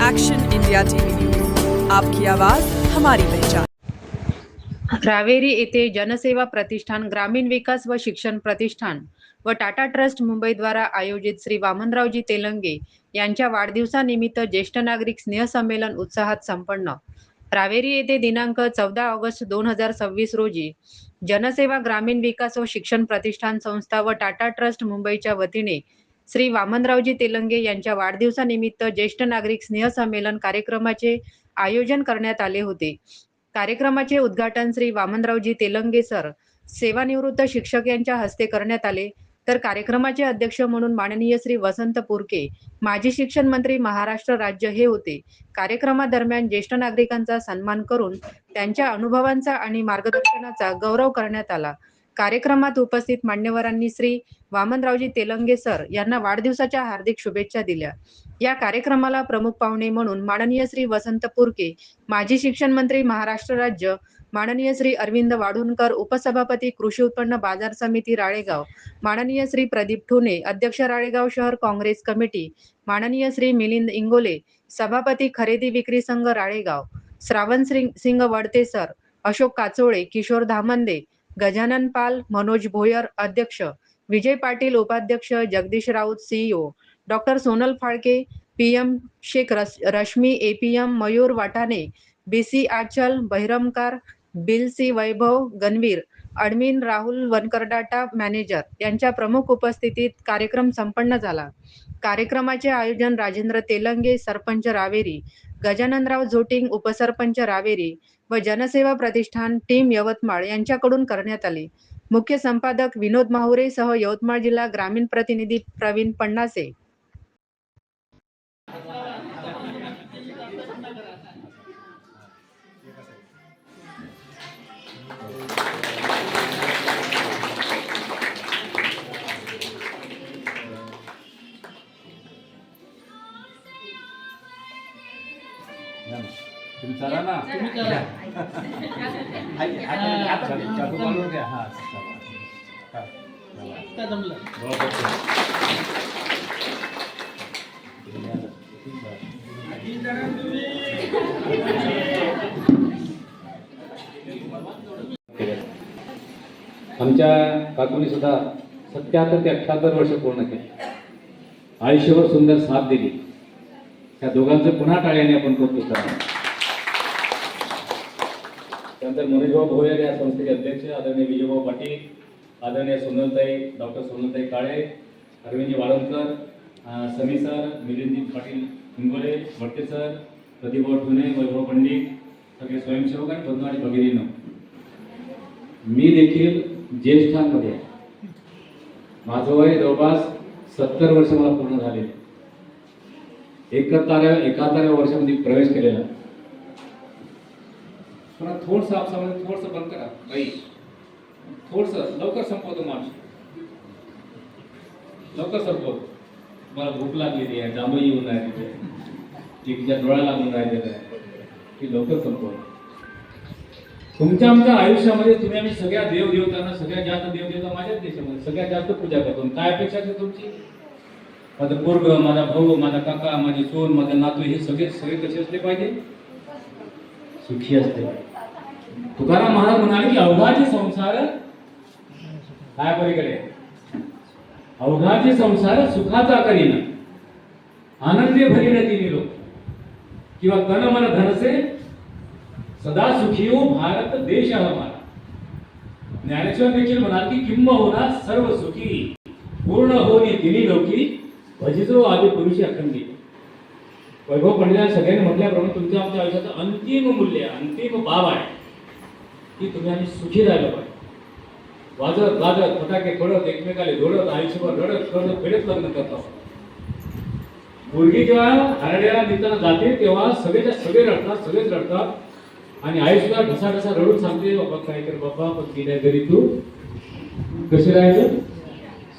Action India TV news, आपकी आवाज हमारी पहचान। रावेरी येथे जनसेवा प्रतिष्ठान, ग्रामीण विकास व शिक्षण प्रतिष्ठान व टाटा ट्रस्ट मुंबई द्वारा आयोजित श्री वामनरावजी तेलंगे यांच्या वाढदिवसानिमित्त ज्येष्ठ नागरिक स्नेह संमेलन उत्साहात संपन्न। रावेरी येथे दिनांक 14 ऑगस्ट 2026 रोजी जनसेवा, ग्रामीण विकास व शिक्षण प्रतिष्ठान संस्था व टाटा ट्रस्ट मुंबईच्या वतीने श्री वामनरावजी तेलंगे यांच्या वाढदिवसानिमित्त ज्येष्ठ नागरिक स्नेह संमेलन कार्यक्रमाचे आयोजन करण्यात आले होते। कार्यक्रमाचे उद्घाटन श्री वामनरावजी तेलंगे सर, सेवानिवृत्त शिक्षक यांच्या हस्ते करण्यात आले। तर कार्यक्रमाचे अध्यक्ष म्हणून माननीय श्री वसंत पुरके, माजी शिक्षण मंत्री, महाराष्ट्र राज्य हे होते। कार्यक्रमादरम्यान ज्येष्ठ नागरिकांचा सन्मान करून त्यांच्या अनुभवांचा आणि मार्गदर्शनाचा गौरव करण्यात आला। कार्यक्रमात उपस्थित मान्यवरांनी श्री वामनरावजी तेलंगे सर यांना वाढदिवसाच्या हार्दिक शुभेच्छा दिल्या। या कार्यक्रमाला प्रमुख पाहुणे म्हणून माननीय श्री वसंत पुरके, माजी शिक्षण मंत्री, महाराष्ट्र राज्य, माननीय श्री अरविंद वाढूनकर, उपसभापती, कृषी उत्पन्न बाजार समिती राळेगाव, माननीय श्री प्रदीप ठुने, अध्यक्ष राळेगाव शहर काँग्रेस कमिटी, माननीय श्री मिलिंद इंगोले, सभापती, खरेदी विक्री संघ राळेगाव, श्रावण सिंग वडते सर, अशोक काचोळे, किशोर धामंदे, गजानन पाल, मनोज भोयर अध्यक्ष, विजय पाटील उपाध्यक्ष, Jagdish Raut CEO, doctor Sonal Phalke, PM Shaikh Rashmi, APM Mayur Watane, BC Achal, Bahiramkar, बिल सी वैभव गणवीर, अडमिन राहुल वनकरडाटा मॅनेजर यांच्या प्रमुख उपस्थितीत कार्यक्रम संपन्न झाला। कार्यक्रमाचे आयोजन राजेंद्र तेलंगे, सरपंच रावेरी, गजाननराव झोटिंग, उपसरपंच रावेरी व जनसेवा प्रतिष्ठान टीम यवतमाळ यांच्याकडून करण्यात आले। मुख्य संपादक विनोद माहुरे सह यवतमाळ जिल्हा ग्रामीण प्रतिनिधी प्रवीण पन्नासे। तुम्ही चला ना, तुम्ही चला. चाकू बनवून घ्या. हा चला जमलं. आमच्या काकूने सुद्धा 77 ते 78 वर्ष पूर्ण केली, आयुष्यभर सुंदर साथ दिली। त्या दोघांचं पुन्हा टाळ्याने आपण कौतुक करा। त्यानंतर मनोजभाऊ भोयर या संस्थेचे अध्यक्ष आदरणीय विजयभाऊ पाटील, आदरणीय सोनलताई, डॉक्टर सोनलताई काळे, अरविंदजी वाळवंकर, समी सर, मिलिंदजी पाटील हिंगोले, भट्टे सर, प्रदीपभाऊ ठुने, वैभव पंडित, सगळे स्वयंसेवक आणि बंधू आणि भगिनींनो, मी देखील ज्येष्ठांमध्ये आहे। माझं वय जवळपास 70 वर्ष मला पूर्ण झाले। 71व्या वर्षामध्ये प्रवेश केलेला। पण थोडंसं आपसामध्ये थोडंसं बंद करा बाई, थोडंसं लवकर संपवतो माणूस, लवकर संपवतो। मला भूक लागलेली आहे, जांभई येऊन राहिली, तिच्या डोळा लागून राहिलेला आहे, की लवकर संपवतो। तुमच्या आमच्या आयुष्यामध्ये तुम्ही आम्ही सगळ्या देवदेवतांना, सगळ्यात जास्त देवदेवता माझ्याच देशामध्ये सगळ्यात जास्त पूजा करतो। काय अपेक्षा आहे तुमची? माझं पोरग, माझा भाऊ, माझा काका, माझी सून, माझा नातू, हे सगळे कसे असले पाहिजे? सुखी असते। तुकाराम महाराज म्हणाले की अवघाचे संसार काय पलीकडे, अवघाचे संसार सुखाचा करीन, आनंदे भरीन तिनी लोक, किंवा तन मन धनसे सदा सुखी हो भारत देश हमारा। ज्ञानेश्वर देखील म्हणाल की किंबहुना सर्व सुखी पूर्ण होणे तिन्ही लोकी, भजितो आदि पुरुषी अखंडी। वैभव पंडितांनी सगळ्यांनी म्हटल्याप्रमाणे तुमच्या आमच्या आयुष्याचं अंतिम मूल्य, अंतिम बाब आहे की तुम्ही आम्ही सुखी राहिलो पाहिजे। वाजत गाजत फटाके फोडत, एकमेकाला जोडत, आयुष्यभर रडत करत फेडत लग्न करतो। मुलगी जेव्हा हरड्याला निघताना जाते तेव्हा सगळे रडतात, सगळेच रडतात, आणि आई सुद्धा ढसा ढसा रडून सांगते, बाबा काय कर बाबा, पण गेल्या घरी तू कशी राहायचं,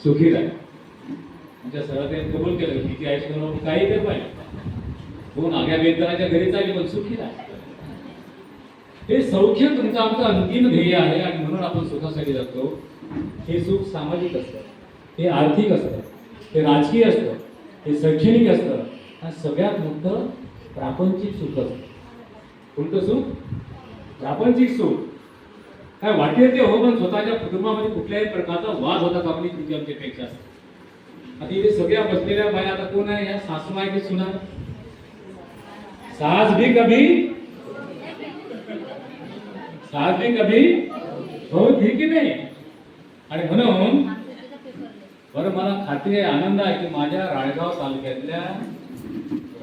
सुखी राहाय। म्हणजे सरळ त्यांनी कबूल केलं की ती आई सुद्धा काही कर पाहिजे, कोण आग्या बेंदराच्या घरी चालली पण सुखी राहाय। हे सौख्य तुमचं आमचं अंतिम ध्येय आहे, आणि म्हणून आपण सुखासाठी जगतो। हे सुख सामाजिक असतं, हे आर्थिक असतं, हे राजकीय असतं, हे शैक्षणिक असतं, आणि सगळ्यात मोठं प्रापंचिक सुख असतं. कोणतं सुख? प्रापंचिक सुख. काय वाटेल ते हो, पण स्वतःच्या कुटुंबामध्ये कुठल्याही प्रकारचा वाद होता का आपली तुमची आमच्यापेक्षा. आता इथे सगळ्या बसलेल्या बाया आता कोण आहे? या सासू आहे की सुना? सास भी कभी हो थी की नाही. आणि म्हणून बरं मला खात्री आहे, आनंद आहे की माझ्या राळेगाव तालुक्यातल्या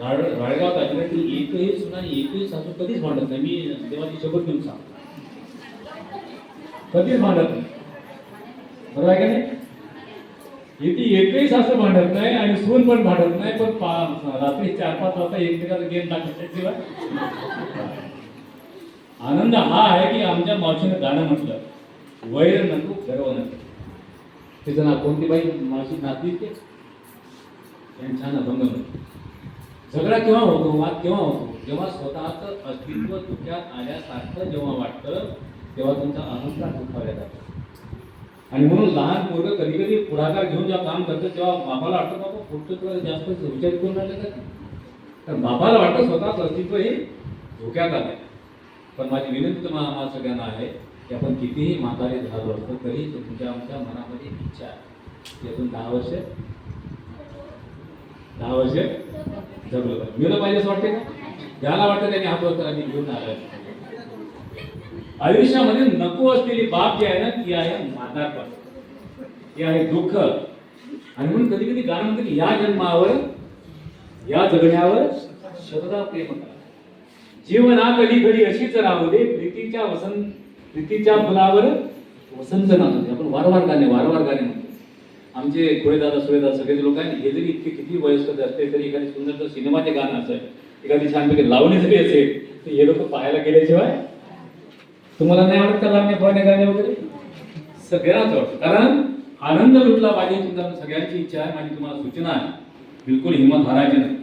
राळेगाव तालुक्यातील एकही सुना एकही सासू कधीच भांडत नाही. मी देवाची शपथ घेऊन सांगतो, कधीच भांडत नाही. बरोबर आहे का नाही? इथे एकही सासू भांडत नाही आणि सून पण भांडत नाही. पण रात्री 4-5 वाजता एकमेकाला गेम टाकल्याशिवाय आनंद हा आहे की आमच्या मावशीने गाणं म्हटलं, वैर नको गर्व नको. तिचं नाव कोणती बाई मावशी नाती ते छान अभंग. झगडा केव्हा होतो, वाद केव्हा होतो? जेव्हा स्वतःचं अस्तित्व धोक्यात आल्यासारखं जेव्हा वाटतं तेव्हा तुमचा अहंकार दुखावला जातो. आणि म्हणून लहान पोरं कधी कधी पुढाकार घेऊन जेव्हा काम करतं तेव्हा बाबाला वाटतं बाबा पुढचं तुला जास्त विचार करून राहिलं का. तर बाबाला वाटतं स्वतःच अस्तित्व हे धोक्यात आलं. पण माझी विनंती तुम्हाला सगळ्यांना आहे की आपण कितीही म्हातारे झालो असतो तरी तुमच्या आमच्या मनामध्ये इच्छा आहे. यातून 10 वर्ष जगलो पाहिजे, मिळलं पाहिजे असं वाटते का? ज्याला वाटतं त्यांनी हात वरती आम्ही घेऊन आलोय. आयुष्यामध्ये नको असलेली बाब जी आहे ना ती आहे म्हातारपण, ती आहे दुःख. आणि म्हणून कधी कधी गाणं म्हणतं की या जन्मावर या जगण्यावर शतदा प्रेम करा, जीवनात घडी घडी अशीच राहू दे, प्रीतीच्या फुलावर वसंत नाचू दे. आपण वारंवार गाणे म्हणतो. आमचे खोडेदादा सुरेदादा सगळे लोक आहेत, हे जरी इतके किती वयस्कर असते तरी एखादी सुंदर जर सिनेमाचे गाणं असेल, एखादी छानपैकी लावणी जरी असेल तर हे लोक पाहायला गेल्याशिवाय तुम्हाला नाही आवडत का लावणी पाहणे गाणे वगैरे? सगळ्यांनाच आवडतं. कारण आनंद लुटला पाहिजे तुमच्या सगळ्यांची इच्छा आहे. माझी तुम्हाला सूचना आहे, बिलकुल हिंमत हारायची नाही.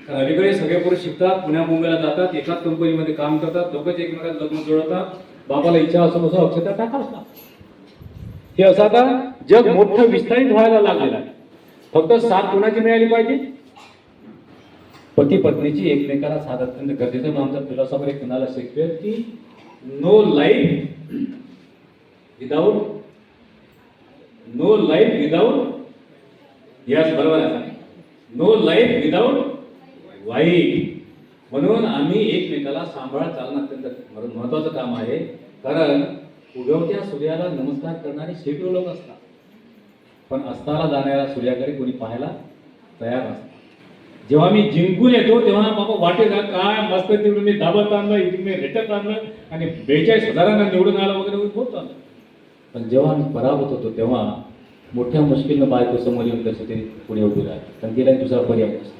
तर अलीकडे सगळे पुरुष शिकतात, पुण्या मुंबईला जातात, एकाच कंपनीमध्ये काम करतात, लोकच एकमेकात लग्न जोडतात. बापाला इच्छा असून असं अक्षता टाकाच ना. हे असं आता जग मोठं विस्तारित व्हायला लागलेलं आहे. फक्त साथ कोणाची मिळाली पाहिजे? पती पत्नीची एकमेकाला साथ अत्यंत गरजेचं. म्हणून आमचा फिलॉसॉफर एक म्हणाला शेक्सपियर की नो लाईफ विदाउट यस, बरोबर आहे, नो लाईफ विदाउट वाईफ. म्हणून आम्ही एकमेकाला सांभाळत चालणं अत्यंत महत्वाचं काम आहे. कारण उगवत्या सूर्याला नमस्कार करणारे शेकडो लोक असतात, पण अस्ताला जाणाऱ्या सूर्याकडे कोणी पाहायला तयार नसतात. जेव्हा मी जिंकून येतो तेव्हा बाबा वाटेल काय मस्त तिकडून मी दाबत आणलं, इथून मी रेटत आणलं आणि 42,000 निवडून आलं वगैरे होत आलं. पण जेव्हा मी पराभूत होतो तेव्हा मोठ्या मुश्किलनं बायको समोर येऊन कसं ते पुढे उभी राहते, कारण तिला दुसरा पर्याय नसतो.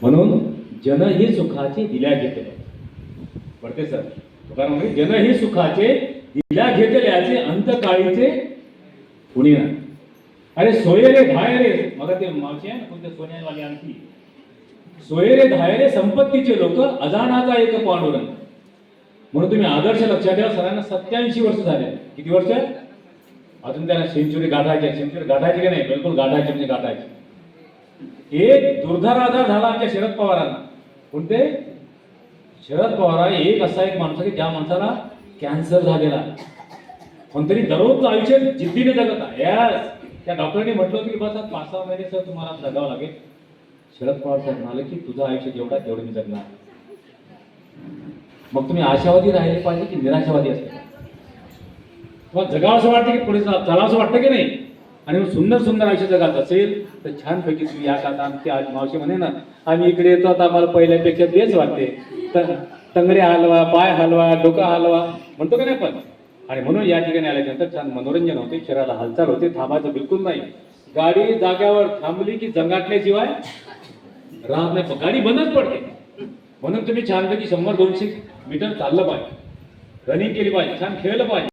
म्हणून जन ही सुखाचे दिल्या घेतले पडते सर कारण म्हणजे जन ही सुखाचे दिल्या घेतल्याचे अंतकाळीचे कुणी नाही. अरे सोयरे धायरे, मग ते मावशी आहे ना कोणत्या सोन्यावाली आणखी, सोयरे धायरे संपत्तीचे लोक अजाणाचा एक पांडुरंग. म्हणून तुम्ही आदर्श लक्षात ठेवा, सरांना 87 वर्ष झाले. किती वर्ष? अजून त्यांना सेंचुरी गाठायची की नाही? बिलकुल गाठायची, म्हणजे गाठायची. एक दुर्धर आजार झाला आमच्या शरद पवारांना. कोणते? शरद पवार एक असा एक माणूस की ज्या माणसाला कॅन्सर झालेला, पण तरी दररोज आयुष्य जिद्दीने जगत आहे. त्या डॉक्टरने म्हटलं होतं की बस 5-6 महिने सर तुम्हाला जगावं लागेल. शरद पवार साहेब म्हणाले की तुझं आयुष्य जेवढा तेवढं मी जगणार. मग तुम्ही आशावादी राहिले पाहिजे की निराशावादी असते? तुम्हाला जगावं असं वाटतं की पुढे चला असं वाटतं की नाही? आणि मग सुंदर सुंदर आयुष्य जगात असेल तर छानपैकी तुम्ही या का आमची आज मावशी म्हणे ना, आम्ही इकडे येतो आता आम्हाला पहिल्यापेक्षा तेच वाटते. तर तंगडे हलवा, पाय हलवा, डोका हलवा म्हणतो का नाही पण. आणि म्हणून या ठिकाणी आल्यानंतर छान मनोरंजन होते, शरीराला हालचाल होते. थांबायचं बिलकुल नाही. गाडी जाग्यावर थांबली की जंगाटल्याशिवाय राहत नाही, गाडी बंदच पडते. म्हणून तुम्ही छानपैकी 100-200 मीटर चाललं पाहिजे, रनिंग केली पाहिजे, छान खेळलं पाहिजे.